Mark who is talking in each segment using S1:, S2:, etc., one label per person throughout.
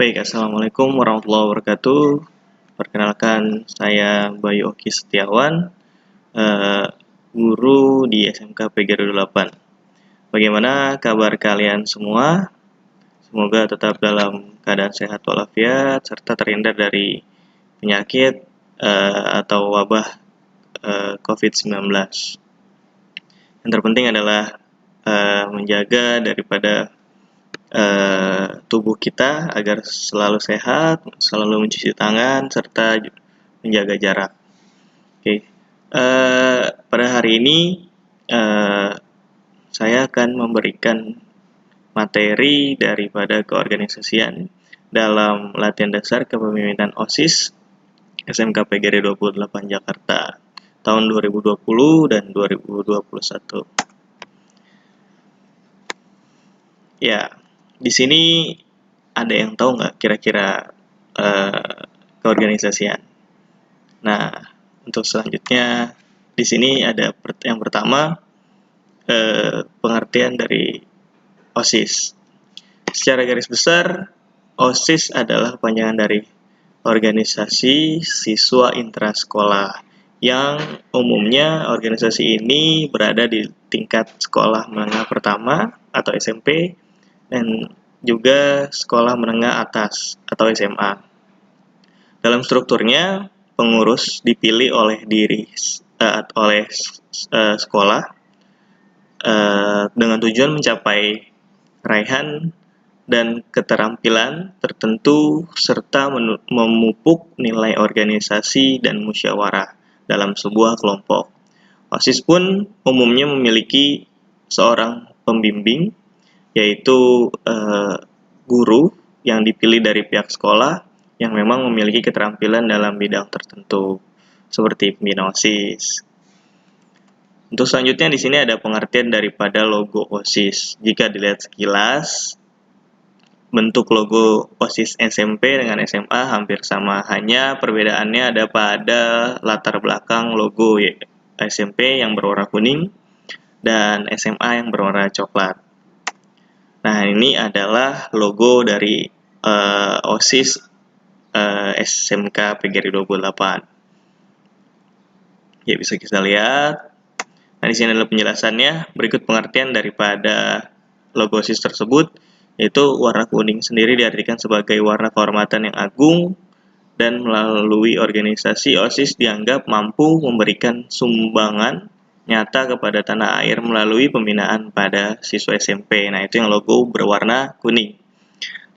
S1: Baik, Assalamualaikum warahmatullahi wabarakatuh. Perkenalkan, saya Bayu Oki Setiawan, guru di SMK PGRI 8. Bagaimana kabar kalian semua? Semoga tetap dalam keadaan sehat walafiat, serta terhindar dari penyakit atau wabah COVID-19. Yang terpenting adalah menjaga daripada tubuh kita agar selalu sehat, selalu mencuci tangan, serta menjaga jarak. Oke, pada hari ini saya akan memberikan materi daripada keorganisasian dalam latihan dasar kepemimpinan OSIS SMK PGRI 28 Jakarta tahun 2020 dan 2021. Ya, di sini ada yang tahu nggak kira-kira keorganisasian? Nah, untuk selanjutnya di sini ada yang pertama pengertian dari OSIS. Secara garis besar, OSIS adalah panjangan dari organisasi siswa intrasekolah yang umumnya organisasi ini berada di tingkat sekolah menengah pertama atau SMP dan juga sekolah menengah atas atau SMA. Dalam strukturnya, pengurus dipilih oleh sekolah dengan tujuan mencapai raihan dan keterampilan tertentu serta memupuk nilai organisasi dan musyawarah dalam sebuah kelompok. OSIS pun umumnya memiliki seorang pembimbing, yaitu guru yang dipilih dari pihak sekolah yang memang memiliki keterampilan dalam bidang tertentu, seperti pembina OSIS. Untuk selanjutnya di sini ada pengertian daripada logo OSIS. Jika dilihat sekilas, bentuk logo OSIS SMP dengan SMA hampir sama, hanya perbedaannya ada pada latar belakang logo SMP yang berwarna kuning dan SMA yang berwarna coklat. Nah, ini adalah logo dari OSIS SMK PGRI 28. Ya, bisa kita lihat. Nah, di sini adalah penjelasannya. Berikut pengertian daripada logo OSIS tersebut, yaitu warna kuning sendiri diartikan sebagai warna kehormatan yang agung dan melalui organisasi OSIS dianggap mampu memberikan sumbangan nyata kepada tanah air melalui pembinaan pada siswa SMP. Nah, itu yang logo berwarna kuning.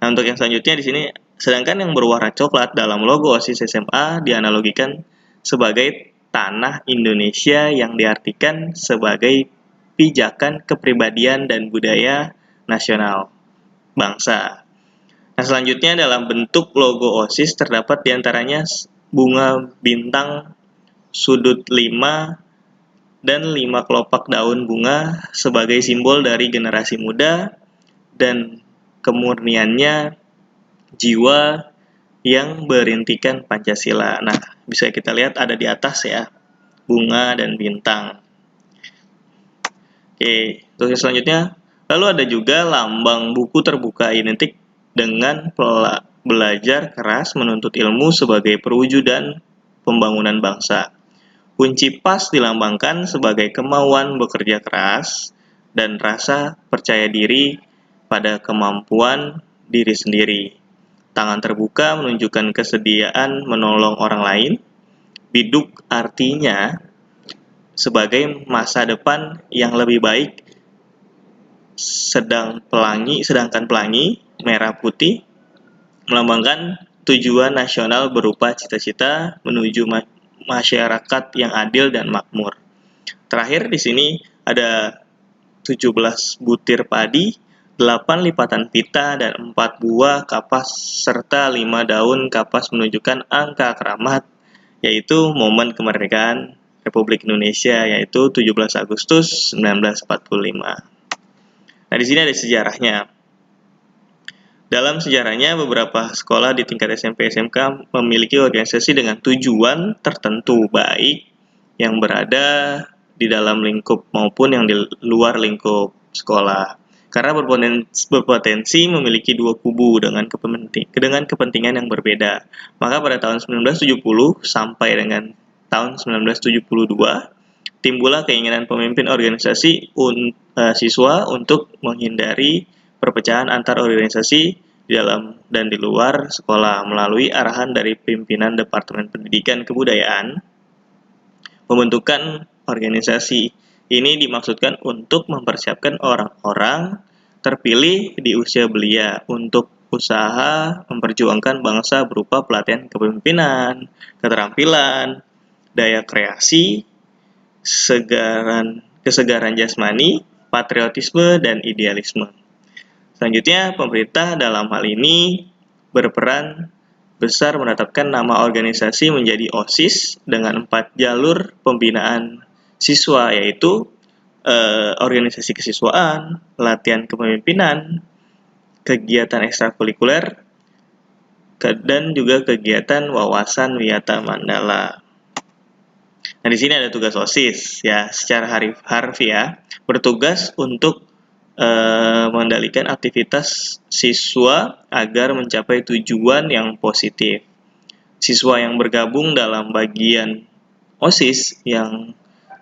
S1: Nah, untuk yang selanjutnya di sini, sedangkan yang berwarna coklat dalam logo OSIS SMA dianalogikan sebagai tanah Indonesia yang diartikan sebagai pijakan kepribadian dan budaya nasional bangsa. Nah, selanjutnya dalam bentuk logo OSIS terdapat diantaranya bunga bintang sudut 5 dan 5 kelopak daun bunga sebagai simbol dari generasi muda dan kemurniannya jiwa yang berintikan Pancasila. Nah, bisa kita lihat ada di atas ya, bunga dan bintang. Oke, terus selanjutnya, lalu ada juga lambang buku terbuka identik dengan belajar keras menuntut ilmu sebagai perwujudan pembangunan bangsa. Kunci pas dilambangkan sebagai kemauan bekerja keras dan rasa percaya diri pada kemampuan diri sendiri. Tangan terbuka menunjukkan kesediaan menolong orang lain. Biduk artinya sebagai masa depan yang lebih baik. Sedangkan pelangi merah putih melambangkan tujuan nasional berupa cita-cita menuju masyarakat yang adil dan makmur. Terakhir di sini ada 17 butir padi, 8 lipatan pita, dan 4 buah kapas, serta 5 daun kapas menunjukkan angka keramat, yaitu momen kemerdekaan Republik Indonesia, yaitu 17 Agustus 1945. Nah, di sini ada sejarahnya. Dalam sejarahnya, beberapa sekolah di tingkat SMP SMK memiliki organisasi dengan tujuan tertentu, baik yang berada di dalam lingkup maupun yang di luar lingkup sekolah. karena berpotensi memiliki dua kubu dengan kepentingan yang berbeda. Maka pada tahun 1970 sampai dengan tahun 1972, timbullah keinginan pemimpin organisasi siswa untuk menghindari perpecahan antar organisasi di dalam dan di luar sekolah melalui arahan dari pimpinan Departemen Pendidikan Kebudayaan. Pembentukan organisasi ini dimaksudkan untuk mempersiapkan orang-orang terpilih di usia belia untuk usaha memperjuangkan bangsa berupa pelatihan kepemimpinan, keterampilan, daya kreasi, kesegaran jasmani, patriotisme, dan idealisme. Selanjutnya, pemerintah dalam hal ini berperan besar menetapkan nama organisasi menjadi OSIS dengan 4 jalur pembinaan siswa, yaitu organisasi kesiswaan, latihan kepemimpinan, kegiatan ekstrakurikuler, dan juga kegiatan wawasan wiyata mandala. Nah, di sini ada tugas OSIS ya, secara harfiah bertugas untuk mengendalikan aktivitas siswa agar mencapai tujuan yang positif. Siswa yang bergabung dalam bagian OSIS yang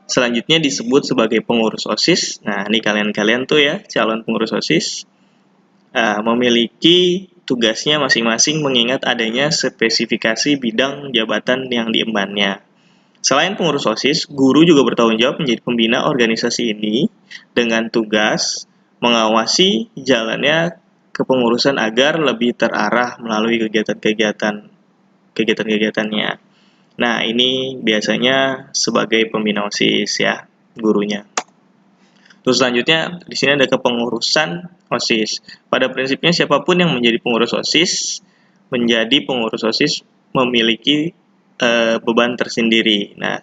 S1: selanjutnya disebut sebagai pengurus OSIS. Nah, ini kalian tuh ya, calon pengurus OSIS, memiliki tugasnya masing-masing mengingat adanya spesifikasi bidang jabatan yang diembannya. Selain pengurus OSIS, guru juga bertanggung jawab menjadi pembina organisasi ini dengan tugas mengawasi jalannya kepengurusan agar lebih terarah melalui kegiatan-kegiatannya. Nah, ini biasanya sebagai pembina OSIS ya, gurunya. Terus selanjutnya di sini ada kepengurusan OSIS. Pada prinsipnya siapapun yang menjadi pengurus OSIS memiliki beban tersendiri. Nah,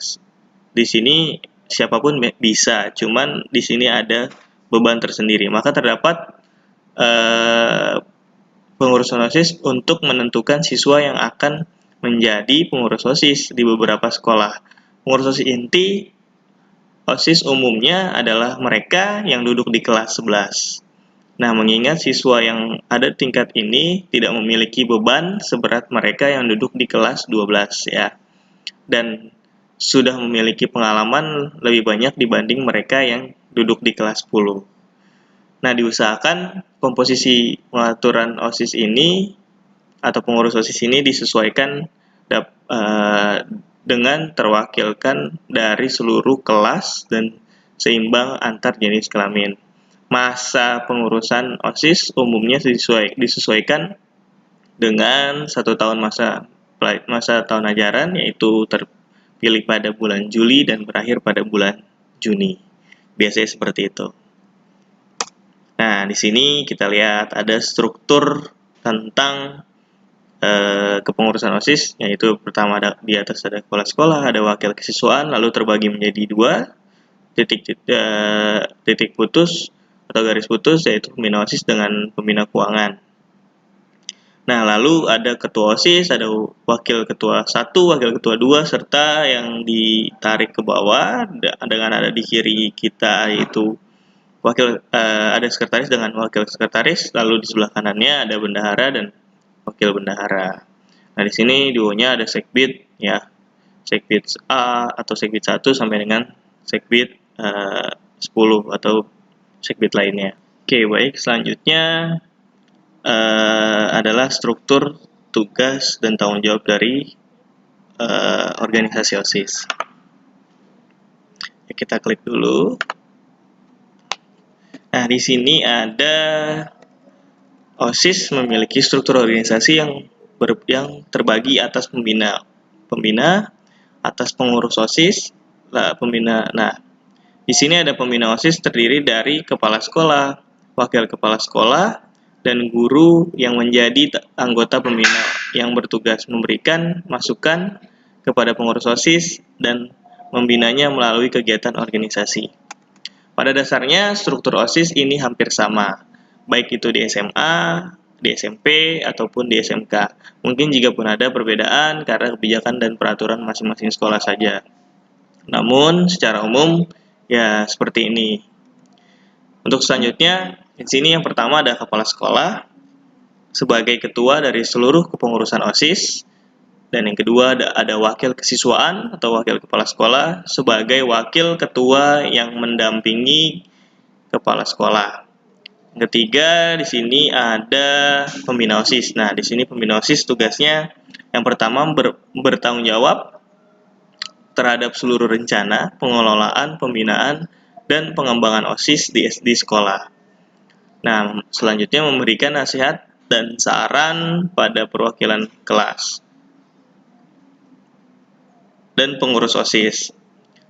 S1: di sini siapapun bisa, cuman di sini ada beban tersendiri. Maka terdapat pengurusan OSIS untuk menentukan siswa yang akan menjadi pengurus OSIS di beberapa sekolah. Pengurus OSIS inti OSIS umumnya adalah mereka yang duduk di kelas 11. Nah, mengingat siswa yang ada tingkat ini tidak memiliki beban seberat mereka yang duduk di kelas 12 ya. Dan sudah memiliki pengalaman lebih banyak dibanding mereka yang duduk di kelas 10. Nah, diusahakan komposisi pengaturan OSIS ini atau pengurus OSIS ini disesuaikan dengan terwakilkan dari seluruh kelas dan seimbang antar jenis kelamin. Masa pengurusan OSIS umumnya disesuaikan dengan 1 tahun masa tahun ajaran, yaitu terpilih pada bulan Juli dan berakhir pada bulan Juni. Biasanya seperti itu. Nah, di sini kita lihat ada struktur tentang kepengurusan OSIS, yaitu pertama di atas ada kepala sekolah, ada wakil kesiswaan, lalu terbagi menjadi 2 titik putus atau garis putus, yaitu pembina OSIS dengan pembina keuangan. Nah, lalu ada ketua OSIS, ada wakil ketua 1, wakil ketua 2, serta yang ditarik ke bawah dengan ada di kiri kita, yaitu ada sekretaris dengan wakil sekretaris, lalu di sebelah kanannya ada bendahara dan wakil bendahara. Nah, di sini duonya ada sekbid ya. Sekbid A atau sekbid 1 sampai dengan sekbid 10 atau sekbid lainnya. Oke, baik. Selanjutnya adalah struktur tugas dan tanggung jawab dari organisasi OSIS. Ya, kita klik dulu. Nah, di sini ada OSIS memiliki struktur organisasi yang terbagi atas pembina, atas pengurus OSIS, pembina. Nah, di sini ada pembina OSIS terdiri dari kepala sekolah, wakil kepala sekolah, dan guru yang menjadi anggota pembina yang bertugas memberikan masukan kepada pengurus OSIS dan membinanya melalui kegiatan organisasi. Pada dasarnya, struktur OSIS ini hampir sama, baik itu di SMA, di SMP, ataupun di SMK. Mungkin jika pun ada perbedaan karena kebijakan dan peraturan masing-masing sekolah saja. Namun, secara umum, ya seperti ini. Untuk selanjutnya, Di sini yang pertama ada kepala sekolah sebagai ketua dari seluruh kepengurusan OSIS, dan yang kedua ada wakil kesiswaan atau wakil kepala sekolah sebagai wakil ketua yang mendampingi kepala sekolah. Yang ketiga, di sini ada pembina OSIS. Nah, di sini pembina OSIS tugasnya yang pertama bertanggung jawab terhadap seluruh rencana, pengelolaan, pembinaan, dan pengembangan OSIS di sekolah. Nah, selanjutnya memberikan nasihat dan saran pada perwakilan kelas dan pengurus OSIS.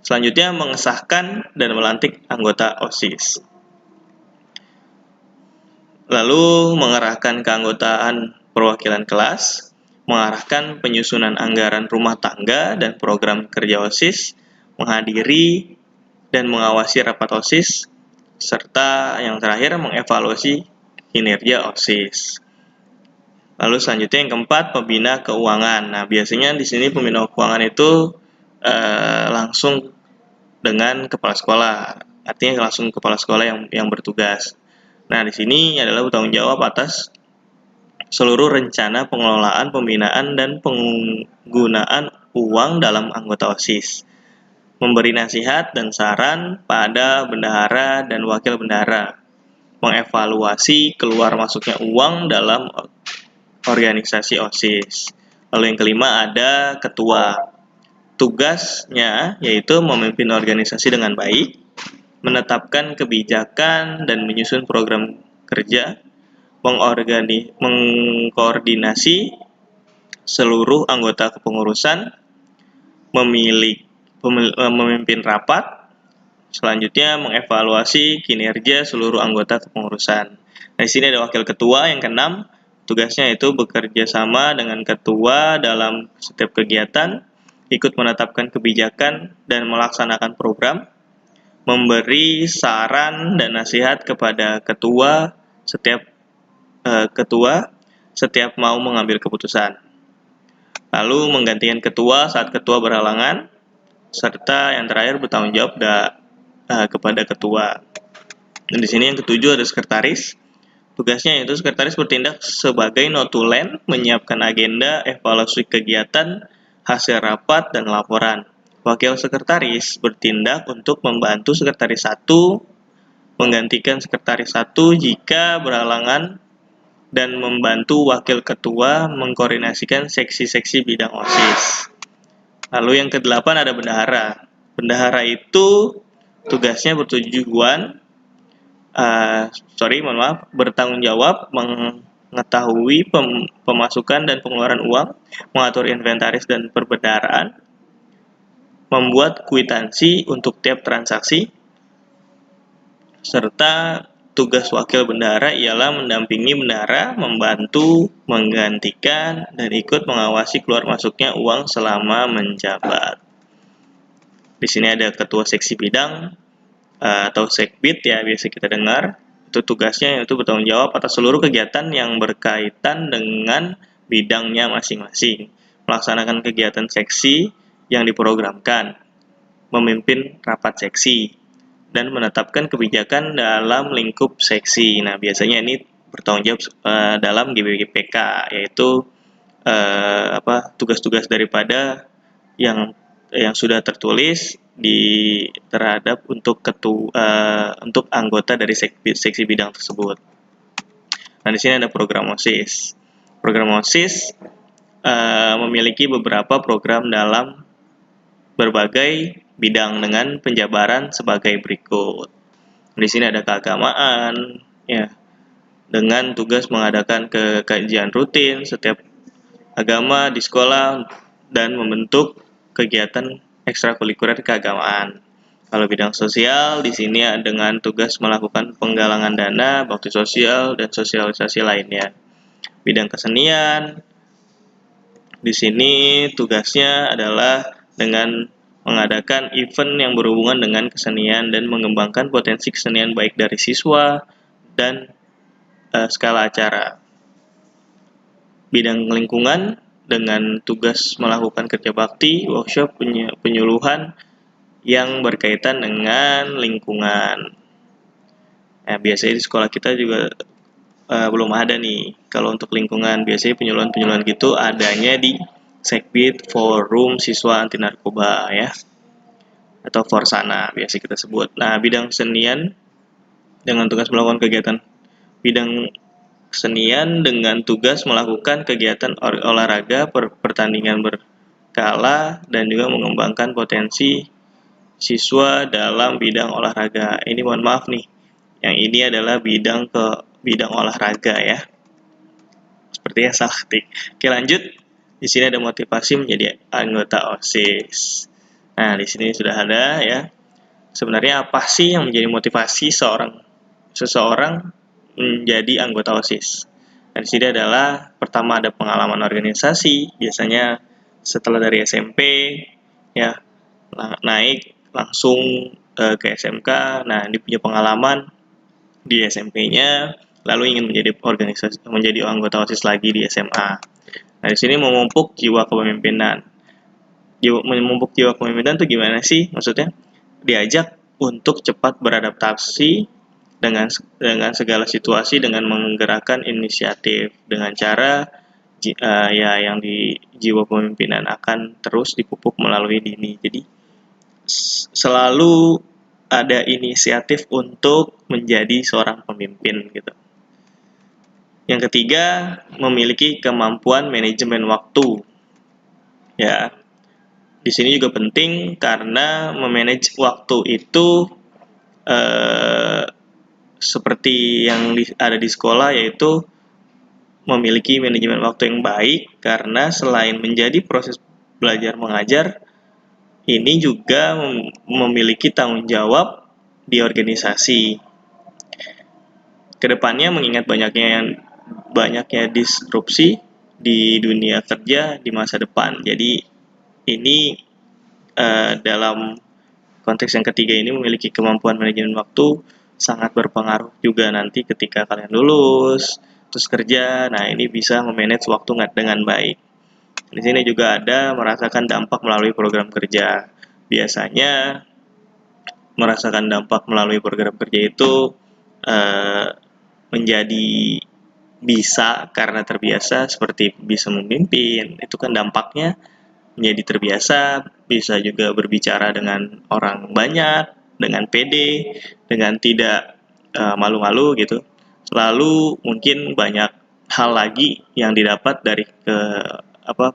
S1: Selanjutnya mengesahkan dan melantik anggota OSIS. Lalu mengerahkan keanggotaan perwakilan kelas, mengarahkan penyusunan anggaran rumah tangga dan program kerja OSIS, menghadiri dan mengawasi rapat OSIS, serta yang terakhir mengevaluasi kinerja OSIS. Lalu selanjutnya yang keempat, pembina keuangan. Nah, biasanya di sini pembina keuangan itu langsung dengan kepala sekolah, artinya langsung kepala sekolah yang bertugas. Nah, di sini adalah bertanggung jawab atas seluruh rencana pengelolaan, pembinaan, dan penggunaan uang dalam anggota OSIS. Memberi nasihat dan saran pada bendahara dan wakil bendahara. Mengevaluasi keluar masuknya uang dalam organisasi OSIS. Lalu yang kelima ada ketua. Tugasnya yaitu memimpin organisasi dengan baik, menetapkan kebijakan dan menyusun program kerja, mengkoordinasi seluruh anggota kepengurusan, memimpin rapat, selanjutnya mengevaluasi kinerja seluruh anggota kepengurusan. Nah, di sini ada wakil ketua yang keenam, tugasnya itu bekerja sama dengan ketua dalam setiap kegiatan, ikut menetapkan kebijakan dan melaksanakan program, memberi saran dan nasihat kepada ketua setiap mau mengambil keputusan. Lalu menggantikan ketua saat ketua berhalangan, serta yang terakhir bertanggung jawab kepada ketua. Dan di sini yang ketujuh ada sekretaris. Tugasnya yaitu sekretaris bertindak sebagai notulen, menyiapkan agenda, evaluasi kegiatan, hasil rapat, dan laporan. Wakil sekretaris bertindak untuk membantu sekretaris 1, menggantikan sekretaris 1 jika berhalangan, dan membantu wakil ketua mengkoordinasikan seksi-seksi bidang OSIS. Lalu yang ke-8 ada bendahara. Bendahara itu tugasnya bertanggung jawab mengetahui pemasukan dan pengeluaran uang, mengatur inventaris dan perbendaharaan, membuat kwitansi untuk tiap transaksi, serta tugas wakil bendahara ialah mendampingi bendahara, membantu, menggantikan, dan ikut mengawasi keluar masuknya uang selama menjabat. Di sini ada ketua seksi bidang atau sekbid ya, biasa kita dengar. Itu tugasnya yaitu bertanggung jawab atas seluruh kegiatan yang berkaitan dengan bidangnya masing-masing, melaksanakan kegiatan seksi yang diprogramkan, memimpin rapat seksi, dan menetapkan kebijakan dalam lingkup seksi. Nah, biasanya ini bertanggung jawab dalam GBGPK, yaitu tugas-tugas daripada yang sudah tertulis terhadap untuk anggota dari seksi bidang tersebut. Nah, di sini ada program OSIS. Program OSIS memiliki beberapa program dalam berbagai bidang dengan penjabaran sebagai berikut. Di sini ada keagamaan, ya, dengan tugas mengadakan kajian rutin setiap agama di sekolah dan membentuk kegiatan ekstrakurikuler keagamaan. Kalau bidang sosial di sini dengan tugas melakukan penggalangan dana, bakti sosial, dan sosialisasi lainnya. Bidang kesenian di sini tugasnya adalah dengan mengadakan event yang berhubungan dengan kesenian dan mengembangkan potensi kesenian baik dari siswa dan skala acara. Bidang lingkungan dengan tugas melakukan kerja bakti, workshop, penyuluhan yang berkaitan dengan lingkungan. Nah, biasanya di sekolah kita juga belum ada nih. Kalau untuk lingkungan, biasanya penyuluhan-penyuluhan gitu adanya di Sekbid Forum Siswa Anti Narkoba ya, atau Forsana biasa kita sebut. Nah, bidang kesenian dengan tugas melakukan kegiatan bidang kesenian dengan tugas melakukan kegiatan olahraga, pertandingan berkala, dan juga mengembangkan potensi siswa dalam bidang olahraga. Ini mohon maaf nih, yang ini adalah bidang olahraga ya. Sepertinya salah ketik. Oke, lanjut. Di sini ada motivasi menjadi anggota OSIS. Nah, di sini sudah ada ya. Sebenarnya apa sih yang menjadi motivasi seseorang menjadi anggota OSIS? Dan di sini adalah pertama ada pengalaman organisasi, biasanya setelah dari SMP ya naik langsung ke SMK. Nah, ini punya pengalaman di SMP-nya, lalu ingin menjadi anggota OSIS lagi di SMA. Nah, di sini memupuk jiwa kepemimpinan. Memupuk jiwa kepemimpinan itu gimana sih? Maksudnya diajak untuk cepat beradaptasi dengan segala situasi, dengan menggerakkan inisiatif dengan cara ya yang di jiwa kepemimpinan akan terus dipupuk melalui dini. Jadi selalu ada inisiatif untuk menjadi seorang pemimpin gitu. Yang ketiga, memiliki kemampuan manajemen waktu. Ya, di sini juga penting karena memanage waktu itu seperti yang ada di sekolah, yaitu memiliki manajemen waktu yang baik, karena selain menjadi proses belajar mengajar, ini juga memiliki tanggung jawab di organisasi. Kedepannya mengingat banyaknya disrupsi di dunia kerja di masa depan. Jadi ini dalam konteks yang ketiga ini memiliki kemampuan manajemen waktu sangat berpengaruh juga nanti ketika kalian lulus terus kerja. Nah, ini bisa memanage waktu dengan baik. Di sini juga ada merasakan dampak melalui program kerja. Biasanya merasakan dampak melalui program kerja itu menjadi bisa karena terbiasa, seperti bisa memimpin, itu kan dampaknya menjadi terbiasa, bisa juga berbicara dengan orang banyak, dengan pede, dengan tidak malu-malu gitu. Lalu mungkin banyak hal lagi yang didapat dari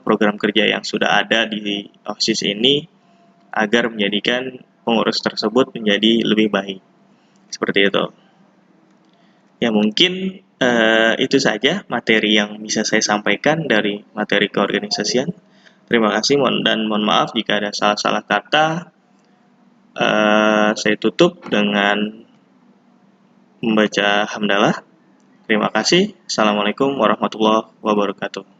S1: program kerja yang sudah ada di OSIS ini agar menjadikan pengurus tersebut menjadi lebih baik. Seperti itu. Ya, mungkin itu saja materi yang bisa saya sampaikan dari materi keorganisasian. Terima kasih dan mohon maaf jika ada salah-salah kata. Saya tutup dengan membaca hamdalah. Terima kasih. Assalamualaikum warahmatullahi wabarakatuh.